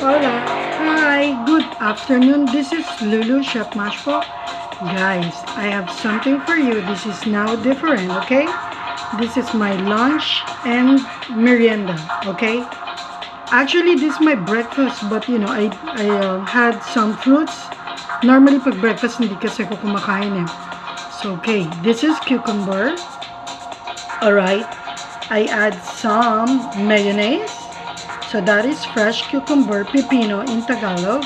Hola! Hi! Good afternoon. This is Lulu Chef Mashpo. Guys, I have something for you. This is now different, okay? This is my lunch and merienda, okay? Actually, this is my breakfast, but you know, I had some fruits. Normally, pag breakfast, hindi kasi ako kumakain eh. So, okay, this is cucumber. Alright, I add some mayonnaise. So that is fresh cucumber, pepino in Tagalog.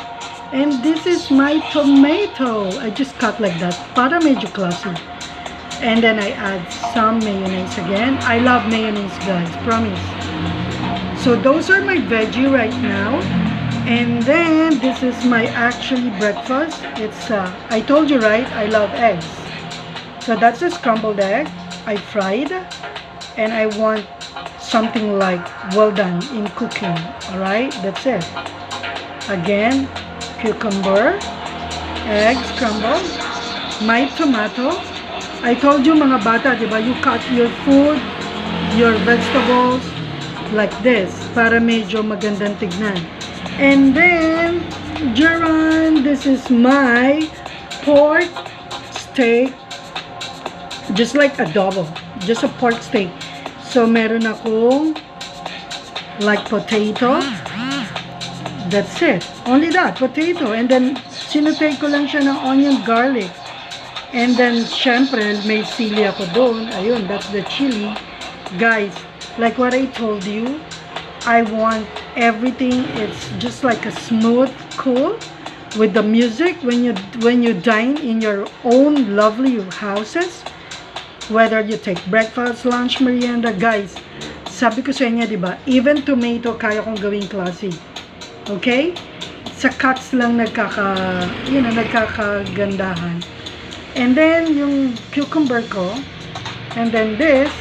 And this is my tomato. I just cut like that, para medyo classy. And then I add some mayonnaise again. I love mayonnaise, guys, promise. So those are my veggie right now. And then this is my actually breakfast. It's, I told you right, I love eggs. So that's a scrambled egg. I fried. And I want something like well done in cooking. Alright, that's it. Again, cucumber, egg scrambled, my tomato. I told you mga bata, diba, you cut your food, your vegetables like this para medyo magandang tignan. And then, Jaran, this is my pork steak, just like adobo, just a pork steak. So, meron akong like potato. That's it. Only that, potato. And then, sinutay ko lang siya ng onion, garlic. And then, syempre, may sili ako doon. Ayun, that's the chili. Guys, like what I told you, I want everything, it's just like a smooth, cool, with the music when you dine in your own lovely houses. Whether you take breakfast, lunch, merienda, guys, sabi ko sa inyo, diba, even tomato, kaya kong gawing classy. Okay? Sa cuts lang nagkakagandahan. And then, yung cucumber ko, and then this,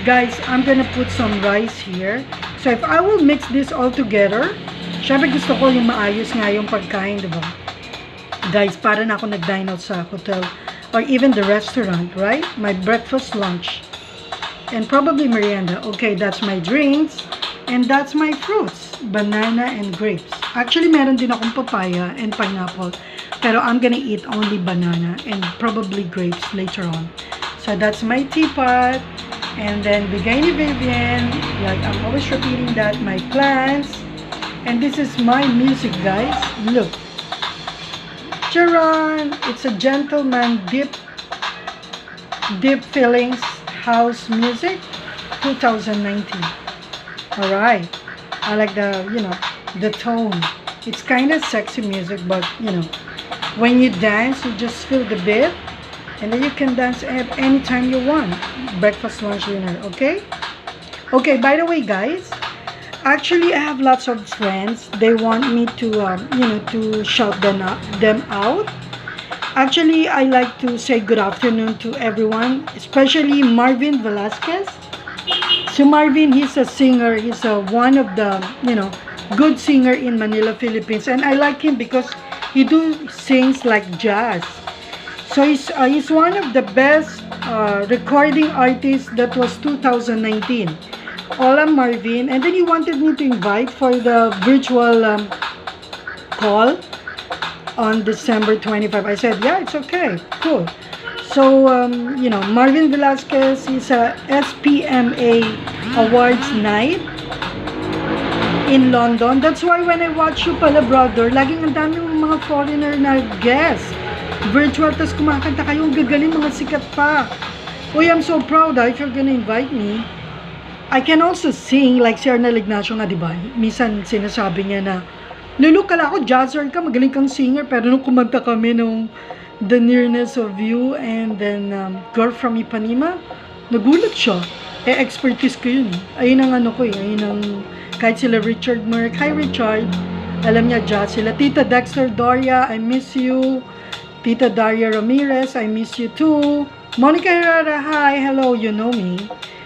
guys, I'm gonna put some rice here. So, if I will mix this all together, syempre gusto ko yung maayos nga yung pagkain, diba? Guys, para na ako nag-dine out sa hotel or even the restaurant, right? My breakfast, lunch, and probably merienda. Okay, that's my drinks, and that's my fruits, banana and grapes. Actually, meron din akong papaya and pineapple, pero I'm gonna eat only banana and probably grapes later on. So that's my teapot, and then bigay ni Vivian, like I'm always repeating that, my plants, and this is my music, guys. Look. Charan! It's a gentleman deep feelings house music 2019. Alright. I like the, the tone. It's kind of sexy music, but, when you dance, you just feel the beat. And then you can dance at any time you want. Breakfast, lunch, dinner. Okay? Okay, by the way, guys, actually, I have lots of friends. They want me to, to shout them out. Actually, I like to say good afternoon to everyone, especially Marvin Velasquez. So Marvin, he's a singer. He's one of the, good singer in Manila, Philippines. And I like him because he sings like jazz. So he's one of the best recording artists that was 2019. Hola Marvin, and then he wanted me to invite for the virtual call on December 25. I said, yeah, it's okay, cool. So, Marvin Velasquez is a SPMA Awards night in London. That's why when I watch you pala, brother, laging ang dami mga foreigner na guests. Virtual, tas kumakanta kayo, gagaling, mga sikat pa. Uy, I'm so proud if you're gonna invite me. I can also sing like si Arnel Ignacio nga, diba? Minsan sinasabi niya na, Lulu, kala ko jazzer ka, magaling kang singer. Pero nung kumanta kami nung The Nearness of You and then Girl from Ipanema, nagulat siya. Expertise ko yun. Ayun ang ano ko eh. Ayun ang, kahit sila Richard Merck. Hi Richard. Alam niya jazz sila. Tita Dexter Doria, I miss you. Tita Daria Ramirez, I miss you too. Monica Herrera, hi, hello, you know me.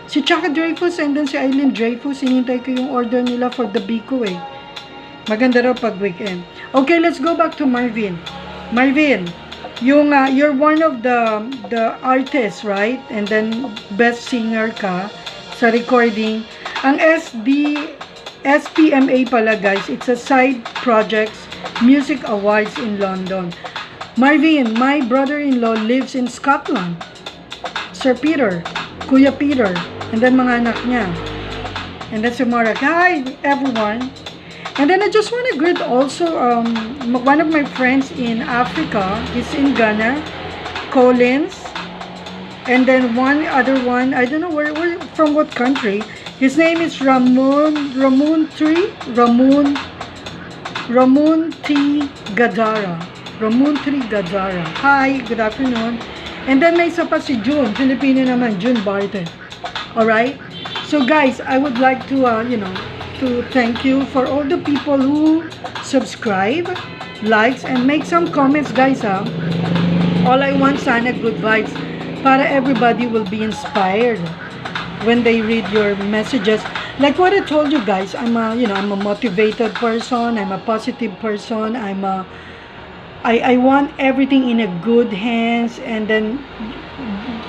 Si Chaka Dreyfus and then si Eileen Dreyfus, hinintay ko yung order nila for the Biko eh. Maganda raw pag weekend. Okay, let's go back to Marvin. Marvin, yung you're one of the artists, right? And then best singer ka sa recording. Ang SPMA pala guys. It's a side projects music awards in London. Marvin, my brother-in-law lives in Scotland. Sir Peter, Kuya Peter, and then mga anak niya. And then si Mara, hi everyone. And then I just want to greet also one of my friends in Africa. He's in Ghana, Collins. And then one other one, I don't know where from what country. His name is Ramon T. Gadara. Ramon T. Gadara. Hi, good afternoon. And then may isa pa si June, Filipino naman, June Barton. Alright? So guys, I would like to, to thank you for all the people who subscribe, likes, and make some comments guys ha. All I want sana good vibes para everybody will be inspired when they read your messages. Like what I told you guys, I'm a motivated person, I'm a positive person, I want everything in a good hands. And then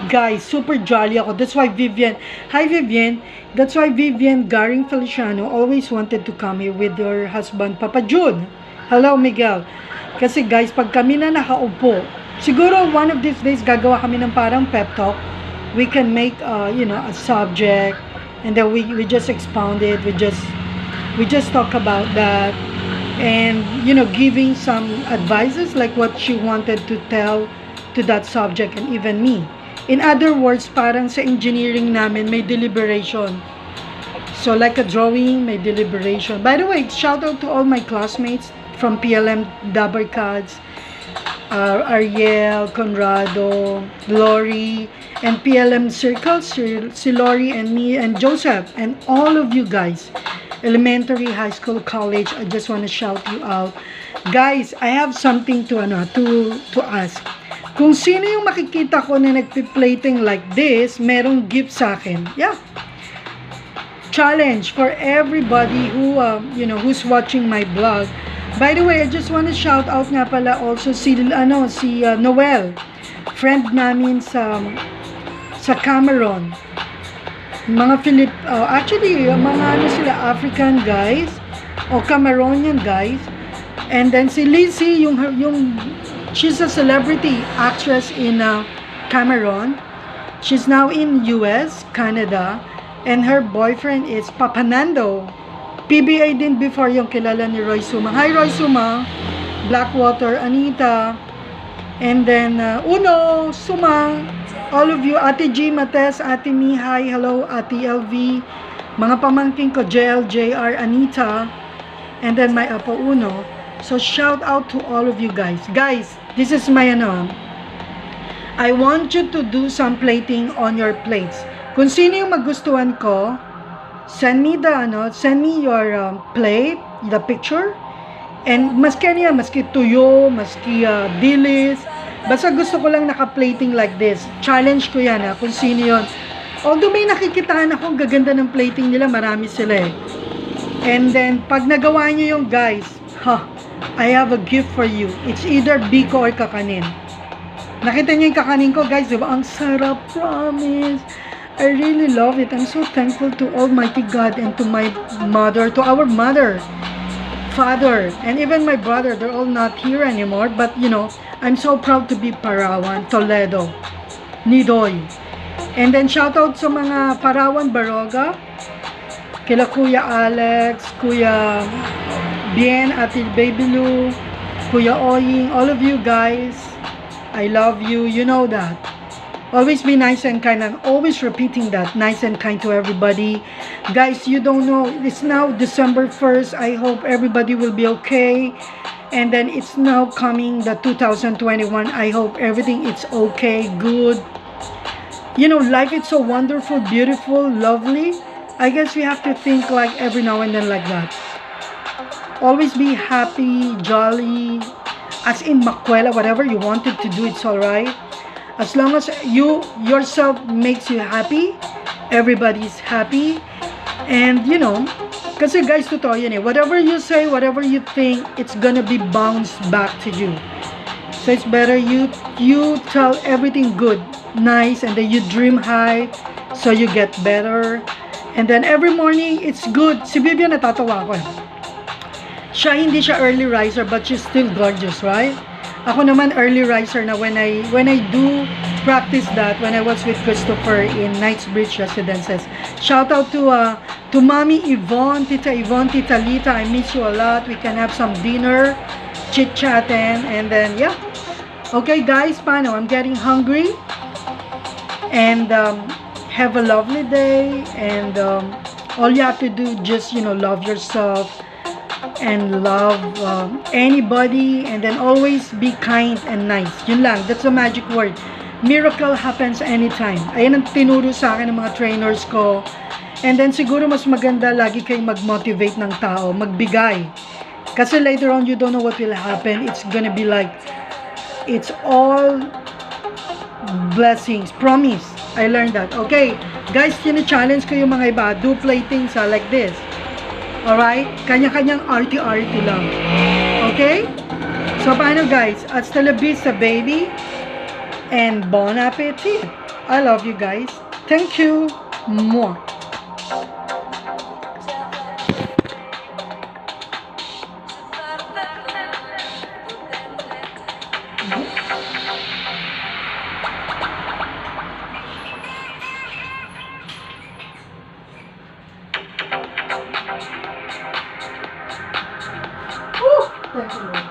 guys, super jolly ako. That's why Vivian, hi Vivian, that's why Vivian Garing Feliciano always wanted to come here with her husband Papa June. Hello Miguel. Kasi guys, pag kami na nakaupo, siguro one of these days gagawa kami ng parang pep talk. We can make a subject, and then we just expound it. We just talk about that, and giving some advices like what she wanted to tell to that subject, and even me. In other words, parang sa engineering namin may deliberation. So like a drawing, may deliberation. By the way, shout out to all my classmates from PLM Dabarkads, Ariel, Conrado, Lori, and PLM Circles, si Lori and me and Joseph, and all of you guys, elementary, high school, college. I just want to shout you out. Guys, I have something to ask. Kung sino yung makikita ko na nagpi-plating like this, merong gift sa akin. Yeah. Challenge for everybody who who's watching my vlog. By the way, I just want to shout out nga pala also si Noel, friend namin sa Cameroon. Mga mga sila African guys o Cameroonian guys. And then si Lizzie, she's a celebrity actress in Cameroon. She's now in US, Canada, and her boyfriend is Papa Nando. PBA din before yung kilala ni Roy Suma. Hi Roy Suma, Blackwater, Anita, and then Uno, Suma, all of you, Ate G, Mates, Ate Mi, hi, hello, Ate LV, mga pamangking ko, JL, JR, Anita, and then my Apo Uno. So shout out to all of you guys. Guys, this is my I want you to do some plating on your plates. Kung sino yung magustuhan ko, send me your plate, the picture, and maski tuyo, maski dilis, basta gusto ko lang naka-plating like this. Challenge ko yan kung sino yun. Although may nakikitaan akong gaganda ng plating nila, marami sila eh. And then, pag nagawa nyo yung guys, I have a gift for you. It's either biko or kakanin. Nakita nyo yung kakanin ko guys, diba? Ang sarap, promise. I really love it. I'm so thankful to Almighty God and to my mother, to our mother, father, and even my brother. They're all not here anymore. But, I'm so proud to be Parawan, Toledo, Nidoy. And then, shout out sa mga Parawan Baroga, kila Kuya Alex, Kuya Bien, Ate Baby Lou, Kuya Oying, all of you guys. I love you. You know that. Always be nice and kind. I'm always repeating that. Nice and kind to everybody. Guys, you don't know. It's now December 1st. I hope everybody will be okay. And then it's now coming the 2021. I hope everything is okay, good. Life is so wonderful, beautiful, lovely. I guess we have to think like every now and then like that. Always be happy, jolly. As in Makwela, whatever you wanted to do, it's alright. As long as you yourself makes you happy, everybody's happy. And kasi guys, totoo yan eh. Whatever you say, whatever you think, it's gonna be bounced back to you. So it's better you tell everything good, nice, and then you dream high, so you get better. And then every morning, it's good. Si Vivian natatawa ko eh. Hindi siya early riser but she's still gorgeous, right? Ako naman early riser na when I do practice that when I was with Christopher in Knightsbridge Residences. Shout out to Mommy Yvonne, Tita Yvonne, Tita Lita. I miss you a lot. We can have some dinner, chit-chatting, and then yeah. Okay guys, paano? I'm getting hungry. And have a lovely day. And all you have to do, just love yourself and love anybody, and then always be kind and nice. Yun lang, that's the magic word. Miracle happens anytime. Ayan ang tinuro sa akin ng mga trainers ko. And then siguro mas maganda lagi kayong mag-motivate ng tao, magbigay. Kasi later on you don't know what will happen. It's gonna be like, it's all blessings. Promise. I learned that. Okay, guys, challenge ko yung mga iba. Do play things like this. Alright? Kanya-kanyang arty-arty lang. Okay? So, paano guys? Hasta la vista, baby. And bon appetit. I love you guys. Thank you. Mwah. Thank you.